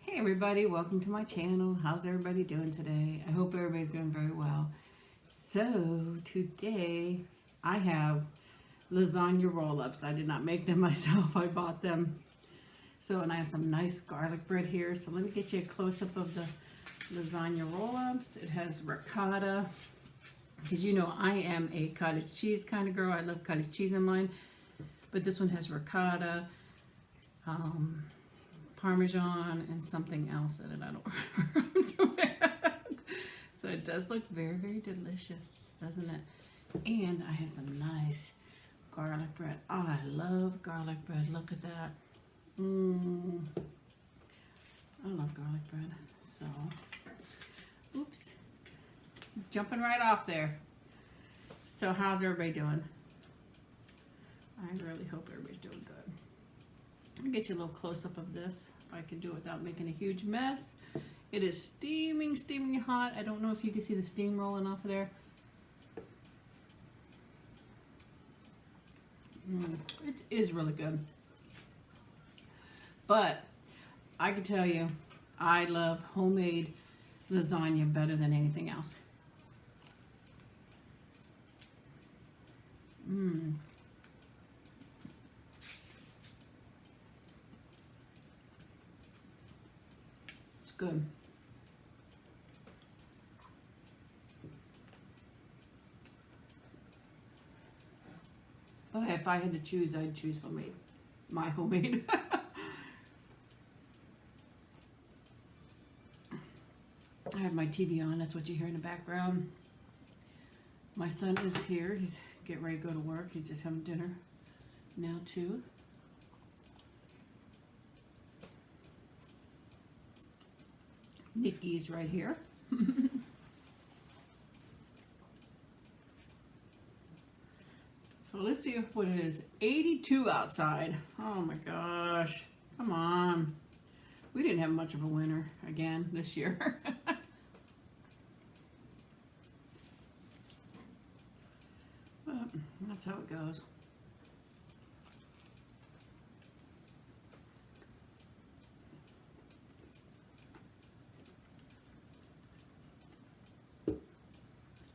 Hey everybody, welcome to my channel. How's everybody doing today? I hope everybody's doing very well. So today I have lasagna roll-ups. I did not make them myself, I bought them. So, and I have some nice garlic bread here. So let me get you a close-up of the lasagna roll-ups. It has ricotta, because you know I am a cottage cheese kind of girl. I love cottage cheese in mine. But this one has ricotta, Parmesan, and something else in it. I don't remember. So it does look very, very delicious, doesn't it? And I have some nice garlic bread. Oh, I love garlic bread. Look at that. I love garlic bread. So, oops. Jumping right off there. So how's everybody doing? I really hope everybody's doing good. I'll get you a little close-up of this, if I can do it without making a huge mess. It is steaming, steaming hot. I don't know if you can see the steam rolling off of there. It is really good. But I can tell you, I love homemade lasagna better than anything else. It's good. But if I had to choose, I'd choose homemade. My homemade. I have my TV on. That's what you hear in the background. My son is here. He's getting ready to go to work. He's just having dinner now too. Nikki's right here. So let's see what it is. 82 outside. Oh my gosh. Come on. We didn't have much of a winter again this year. But that's how it goes.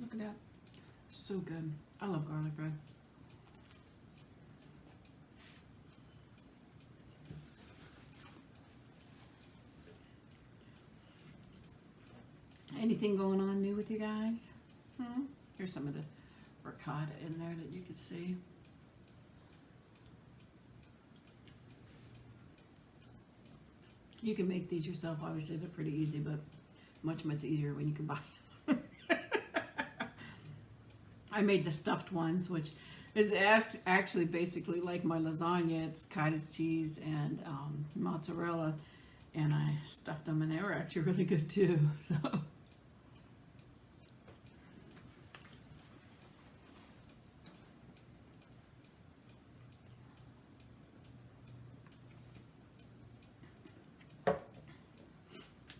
Look at that. So good. I love garlic bread. Anything going on new with you guys? Here's some of the ricotta in there that you can see. You can make these yourself. Obviously, they're pretty easy, but much, much easier when you can buy them. I made the stuffed ones, which is actually basically like my lasagna. It's cottage cheese and mozzarella, and I stuffed them, and they were actually really good too. So.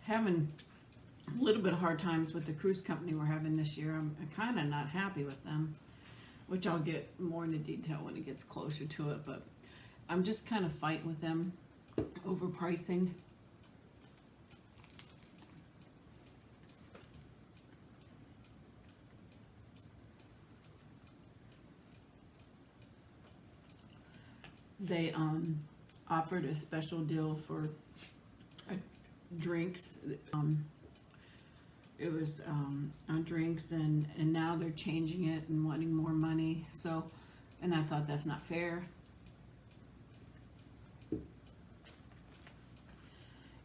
Having a little bit of hard times with the cruise company we're having this year. I'm kind of not happy with them, which I'll get more into detail when it gets closer to it, but I'm just kind of fighting with them over pricing. They offered a special deal for drinks. It was on drinks, and now they're changing it and wanting more money. So, and I thought that's not fair.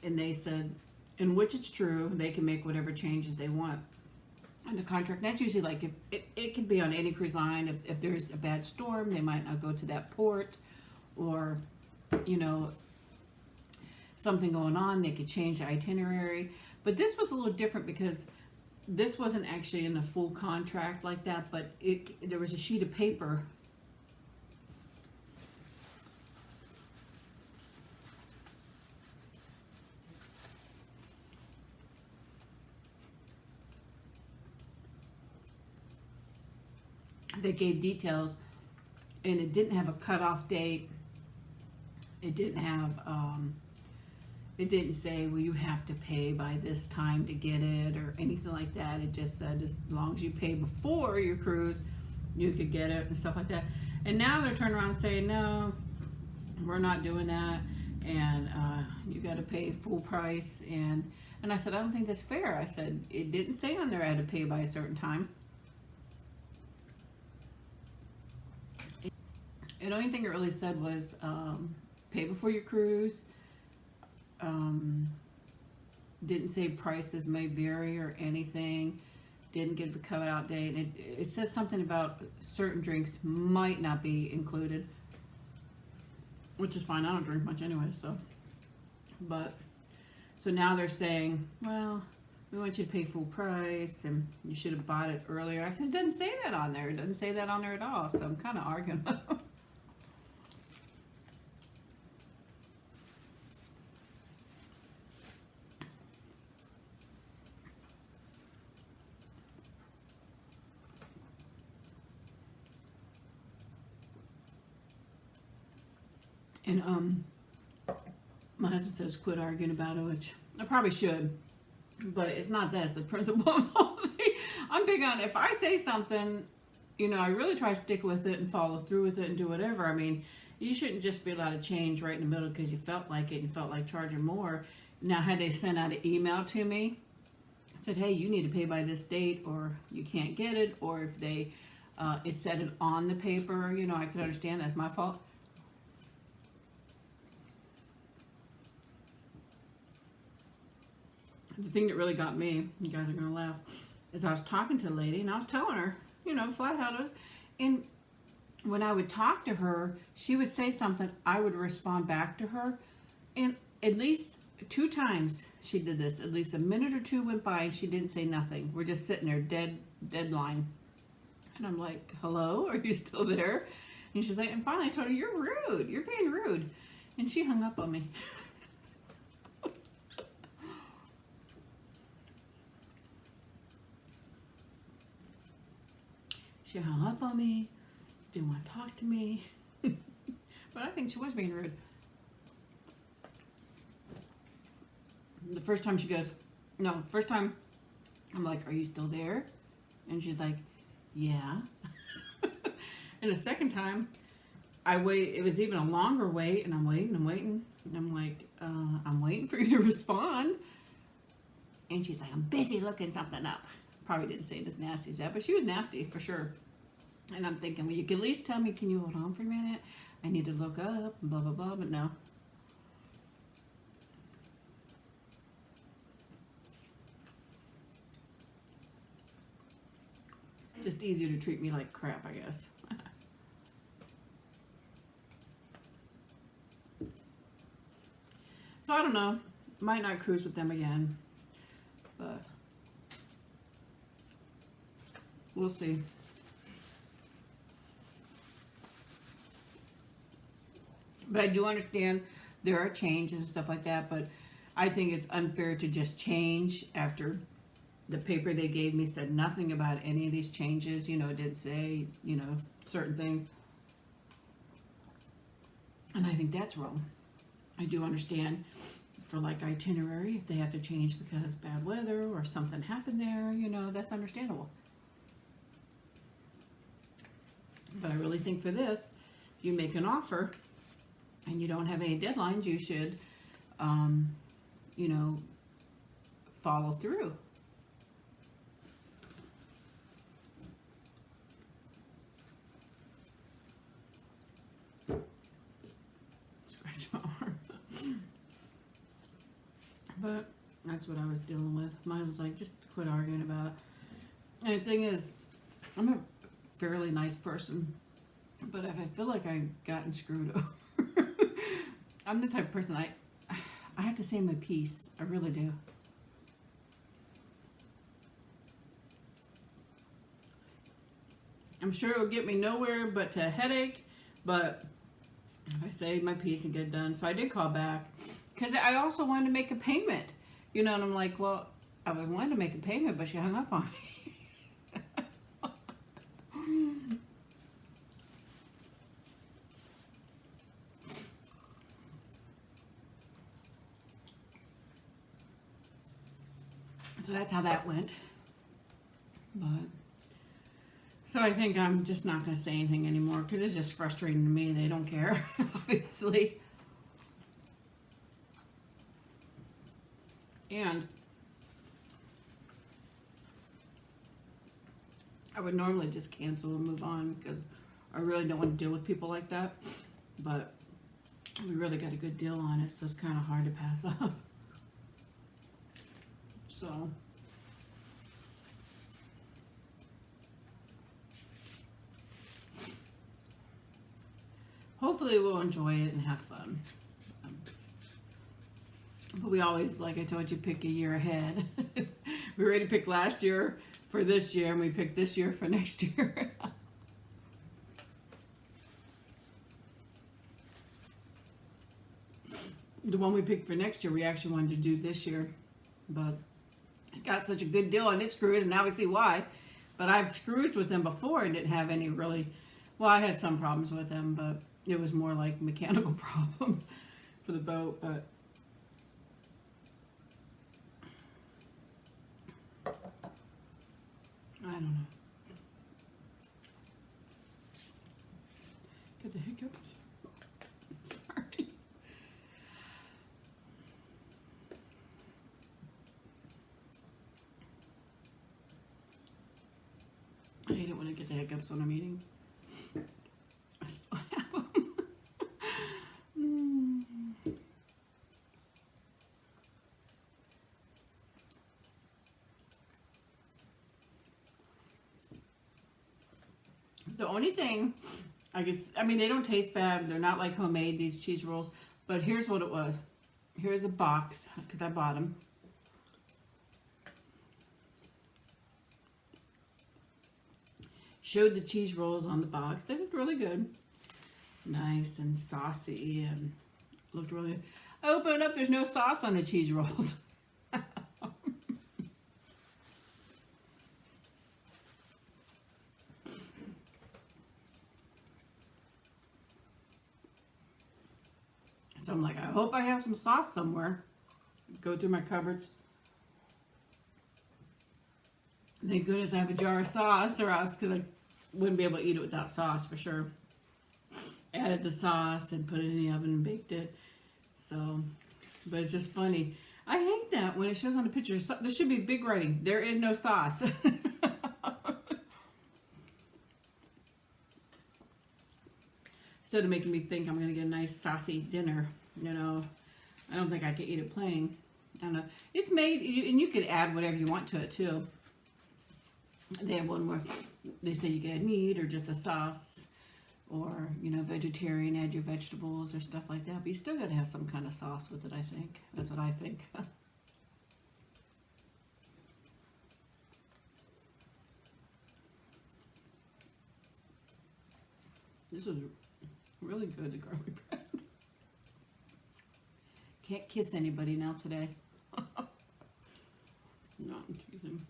And they said, in which it's true, they can make whatever changes they want on the contract. That's usually like if it could be on any cruise line. If there's a bad storm, they might not go to that port, or you know, something going on, they could change the itinerary. But this was a little different because this wasn't actually in a full contract like that, but there was a sheet of paper that gave details, and it didn't have a cutoff date. It didn't have it didn't say, well, you have to pay by this time to get it or anything like that. It just said as long as you pay before your cruise, you could get it and stuff like that. And now they're turning around and saying, no, we're not doing that, and you got to pay full price. And I said, I don't think that's fair. I said, it didn't say on there I had to pay by a certain time. The only thing it really said was pay before your cruise. Didn't say prices may vary or anything. Didn't give a cut-out date. It says something about certain drinks might not be included, which is fine. I don't drink much anyway, so. But, so now they're saying, well, we want you to pay full price, and you should have bought it earlier. I said, it doesn't say that on there. It doesn't say that on there at all, so I'm kind of arguing with them. And my husband says quit arguing about it, which I probably should, but it's not that. It's the principle of the whole thing. I'm big on, if I say something, you know, I really try to stick with it and follow through with it and do whatever. I mean, you shouldn't just be allowed to change right in the middle because you felt like it and felt like charging more. Now, had they sent out an email to me, said, hey, you need to pay by this date or you can't get it, or if they, it said it on the paper, you know, I could understand that's my fault. The thing that really got me, you guys are going to laugh, is I was talking to a lady and I was telling her, you know, flat out, and when I would talk to her, she would say something, I would respond back to her, and at least 2 times she did this. At least a minute or 2 went by and she didn't say nothing. We're just sitting there, dead line. And I'm like, hello, are you still there? And she's like, and finally I told her, you're rude, you're being rude. And she hung up on me. She hung up on me, didn't want to talk to me. But I think she was being rude. The first time she goes, no, first time I'm like, are you still there? And she's like, yeah. And the second time, I wait, it was even a longer wait, and I'm waiting, and I'm like, I'm waiting for you to respond. And she's like, I'm busy looking something up. Probably didn't say it as nasty as that, but she was nasty for sure. And I'm thinking, well, you can at least tell me, can you hold on for a minute? I need to look up, and blah, blah, blah, but no. Just easier to treat me like crap, I guess. So I don't know. Might not cruise with them again, but we'll see. But I do understand there are changes and stuff like that, but I think it's unfair to just change after the paper they gave me said nothing about any of these changes. You know, it didn't say, you know, certain things. And I think that's wrong. I do understand for like itinerary, if they have to change because bad weather or something happened there, you know, that's understandable. But I really think for this, if you make an offer and you don't have any deadlines, you should, you know, follow through. Scratch my arm. But that's what I was dealing with. Mine was like, just quit arguing about it. And the thing is, I'm a fairly nice person, but if I feel like I've gotten screwed over, I'm the type of person, I have to say my piece. I really do. I'm sure it'll get me nowhere but to a headache, but if I say my piece and get it done. So I did call back because I also wanted to make a payment, you know, and I'm like, well, I wanted to make a payment, but she hung up on me. So that's how that went. But so I think I'm just not going to say anything anymore because it's just frustrating to me. They don't care, obviously. And I would normally just cancel and move on because I really don't want to deal with people like that. But we really got a good deal on it, so it's kind of hard to pass up. So hopefully we'll enjoy it and have fun. But we always, like I told you, pick a year ahead. We already picked last year for this year, and we picked this year for next year. The one we picked for next year, we actually wanted to do this year. But it got such a good deal on its cruise, and now we see why. But I've cruised with them before and didn't have any really... Well, I had some problems with them, but it was more like mechanical problems for the boat, but... I don't know. Get the hiccups. Sorry. I hate it when I get the hiccups when I'm eating. I still have them. The only thing, I guess, I mean, they don't taste bad. They're not like homemade, these cheese rolls. But here's what it was. Here's a box, because I bought them. Showed the cheese rolls on the box. They looked really good. Nice and saucy and looked really good. I open it up, there's no sauce on the cheese rolls. So I'm like, I hope I have some sauce somewhere. Go through my cupboards. Thank goodness I have a jar of sauce, or else because I wouldn't be able to eat it without sauce for sure. Added the sauce and put it in the oven and baked it. So, but it's just funny. I hate that when it shows on the picture. There should be big writing. There is no sauce. Instead of making me think I'm going to get a nice saucy dinner, you know, I don't think I could eat it plain. I don't know. It's made, and you could add whatever you want to it too. They have one where they say you can add meat or just a sauce, or, you know, vegetarian, add your vegetables or stuff like that. But you still got to have some kind of sauce with it, I think. That's what I think. This was really good, the garlic bread. Can't kiss anybody now today. No, I'm teasing.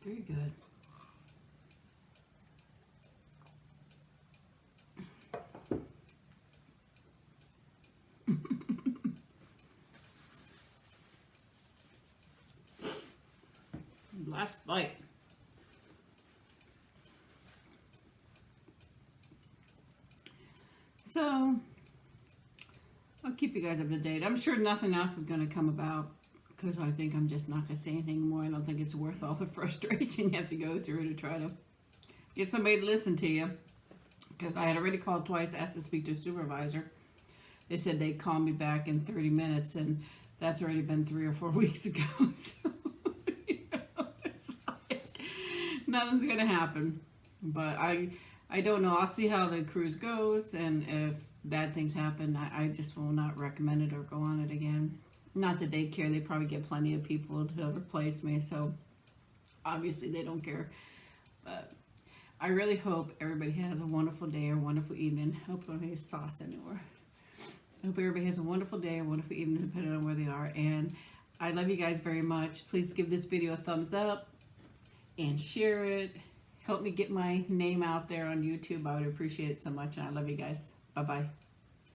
Very good. Last bite. So, I'll keep you guys up to date. I'm sure nothing else is going to come about because I think I'm just not going to say anything more. I don't think it's worth all the frustration you have to go through to try to get somebody to listen to you. Because I had already called twice, asked to speak to a supervisor. They said they'd call me back in 30 minutes, and that's already been 3 or 4 weeks ago. So, you know, it's like nothing's going to happen. But I don't know. I'll see how the cruise goes, and if bad things happen, I just will not recommend it or go on it again. Not that they care. They probably get plenty of people to replace me, so obviously they don't care. But I really hope everybody has a wonderful day or wonderful evening. I hope nobody has sauce anywhere. I hope everybody has a wonderful day or wonderful evening, depending on where they are. And I love you guys very much. Please give this video a thumbs up and share it. Help me get my name out there on YouTube. I would appreciate it so much. And I love you guys. Bye-bye.